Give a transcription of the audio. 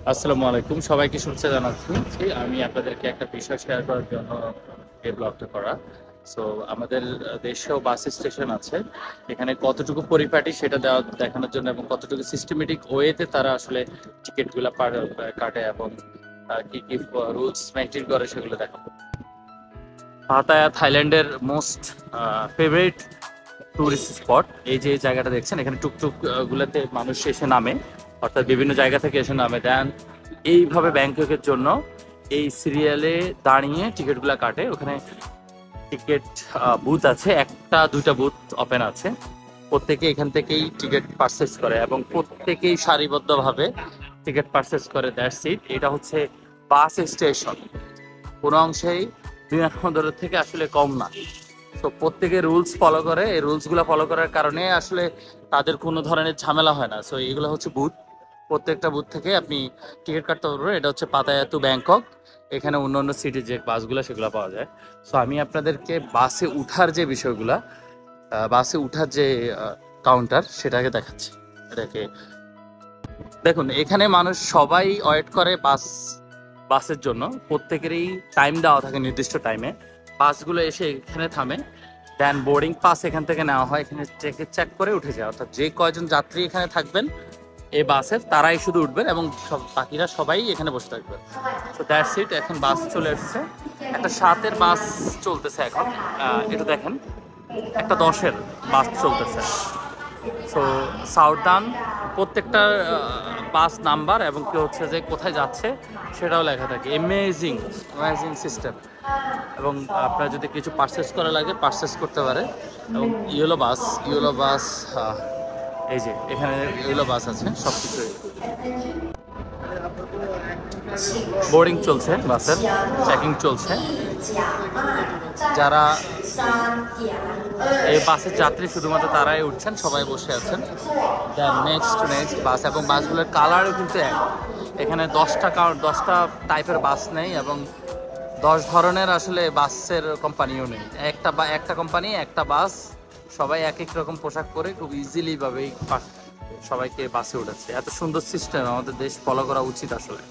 আসসালামু আলাইকুম, সবাইকে শুভেচ্ছা জানাচ্ছি। আমি আপনাদেরকে একটা বিষয় শেয়ার করার জন্য এই ব্লগটা করা। সো আমাদের দেশেও বাস স্টেশন আছে। এখানে কতটুকু পরিপাটি সেটা দেখানোর জন্য এবং কতটুকু সিস্টেমেটিক ওয়েতে তারা আসলে টিকিটগুলো কাটে এবং কি কি রুলস মেনটেন করে সেগুলো দেখাবো। পাতায়া থাইল্যান্ডের মোস্ট ফেভারিট টুরিস্ট স্পট। এই যে এই জায়গাটা দেখছেন, এখানে টুকটুক গুলাতে মানুষ এসে নামে, অর্থাৎ বিভিন্ন জায়গা থেকে এসে নামে দেন। এইভাবে ব্যাংককের জন্য এই সিরিয়ালে দাঁড়িয়ে টিকিটগুলো কাটে। ওখানে টিকিট বুথ আছে, একটা দুইটা বুথ ওপেন আছে। প্রত্যেকে এখান থেকেই টিকিট পারচেস করে এবং প্রত্যেকেই সারিবদ্ধভাবে টিকিট পারচেস করে। That's it. এটা হচ্ছে বাস স্টেশন, কোনো অংশেই বিমানবন্দরের থেকে আসলে কম না। তো প্রত্যেকে রুলস ফলো করে, এই রুলসগুলো ফলো করার কারণে আসলে তাদের কোনো ধরনের ঝামেলা হয় না। সো এগুলো হচ্ছে বুথ, প্রত্যেকটা বুথ থেকে আপনি টিকিট কাটতে পারবেন। এটা হচ্ছে পাতায়া টু ব্যাংকক। এখানে অন্য অন্য সিটির যে বাসগুলো সেগুলো পাওয়া যায়। সো আমি আপনাদেরকে বাসে উঠার যে বিষয়গুলা, বাসে উঠার যে কাউন্টার সেটাকে দেখাচ্ছি। এটাকে দেখুন, এখানে মানুষ সবাই ওয়েট করে বাসের জন্য। প্রত্যেকেরই টাইম দেওয়া থাকে, নির্দিষ্ট টাইমে বাসগুলো এসে এখানে থামে। দেন বোর্ডিং পাস এখান থেকে নেওয়া হয়, এখানে টিকিট চেক করে উঠে যায়। অর্থাৎ যে কয়জন যাত্রী এখানে থাকবেন এই বাসের, তারাই শুধু উঠবেন এবং সব বাকিরা সবাই এখানে বসে থাকবেন। তো দ্যাটস ইট। এখন বাস চলে এসছে, একটা 7-এর বাস চলতেছে এখন। এটা দেখেন, একটা 10-এর বাস চলতেছে। সো সাউদার্ন প্রত্যেকটা বাস নাম্বার এবং কি হচ্ছে যে কোথায় যাচ্ছে সেটাও লেখা থাকে। Amazing amazing system. এবং আপনার যদি কিছু পারচেস করা লাগে পারচেস করতে পারে। এবং ইয়েলো বাস এই যে এখানে ইয়েলো বাস আছে, সব কিছু বোর্ডিং চলছে, বাসের চেকিং চলছে। যারা এই বাসের যাত্রী শুধুমাত্র তারাই উঠছেন, সবাই বসে আছেন। দেন নেক্সট বাস, এবং বাসগুলোর কালারও কিন্তু এক। এখানে 10টা টাইপের বাস নেই এবং 10 ধরনের আসলে বাসের কোম্পানিও নেই। একটা কোম্পানি একটা বাস, সবাই এক এক রকম পোশাক পরে খুব ইজিলি ভাবে সবাইকে বাসে উঠাচ্ছে। এত সুন্দর সিস্টেম আমাদের দেশ ফলো করা উচিত আসলে।